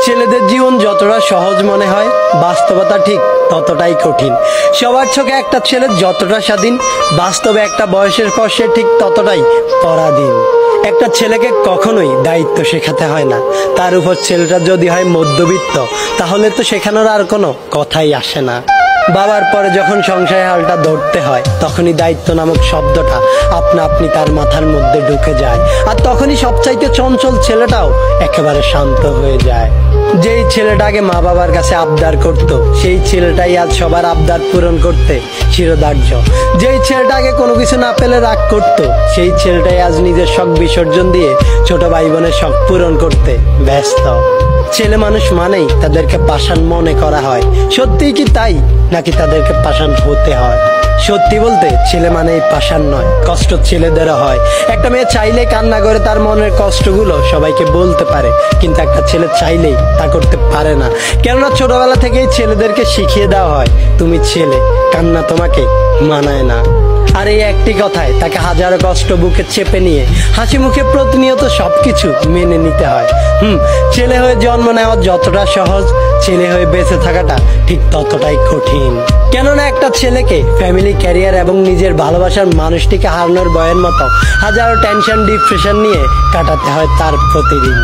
ছেলেদের জীবন যতটা সহজ মনে হয়, বাস্তবতা ঠিক ততটাই কঠিন। সবার চোখে একটা ছেলে যতটা স্বাধীন, বাস্তবে একটা বয়সের পর সে ঠিক ততটাই পরাধীন। একটা ছেলেকে কখনোই দায়িত্ব শেখাতে হয় না, তার উপর ছেলেটা যদি হয় মধ্যবিত্ত, তাহলে তো শেখানোর আর কোনো কথাই আসে না। বাবার পরে যখন সংসারের হালটা ধরতে হয়, তখনই দায়িত্ব নামক শব্দটা আপনা আপনি তার মাথার মধ্যে ঢুকে যায়, আর তখনই সবচাইতে চঞ্চল ছেলেটাও একেবারে শান্ত হয়ে যায়। যেই ছেলেটাকে মা বাবার কাছে আবদার করত, সেই ছেলেটাই আজ সবার আবদার পূরণ করতে চিরদার্য। যেই ছেলেটাকে কোনো কিছু না পেলে রাগ করত, সেই ছেলেটাই আজ নিজের শখ বিসর্জন দিয়ে ছোট ভাই বোনের শখ পূরণ করতে ব্যস্ত। ছেলে মানুষ মানেই তাদেরকে পাষাণ মনে করা হয়, সত্যিই কি তাই, নাকি তাদেরকে পাষাণ হতে হয়? সত্যি বলতে ছেলে মানেই পাষাণ নয়, কষ্ট ছেলেদেরও হয়। একটা মেয়ে চাইলে কান্না করে তার মনের কষ্টগুলো সবাইকে বলতে পারে, কিন্তু একটা ছেলে চাইলেই তা করতে পারে না। কেননা ছোটবেলা থেকেই ছেলেদেরকে শিখিয়ে দেওয়া হয়, তুমি ছেলে, কান্না তোমাকে মানায় না। আর এই একটি কথায় তাকে হাজারো কষ্ট বুকে চেপে নিয়ে হাসি মুখে প্রতিনিয়ত সবকিছু মেনে নিতে হয়। ছেলে হয়ে জন্ম নেওয়া যতটা সহজ, ছেলে হয়ে বেঁচে থাকাটা ঠিক ততটাই কঠিন। কেননা একটা ছেলেকে ফ্যামিলি, ক্যারিয়ার এবং নিজের ভালোবাসার মানুষটিকে হারানোর ভয়ের মতো হাজারো টেনশন, ডিপ্রেশন নিয়ে কাটাতে হয় তার প্রতিদিন।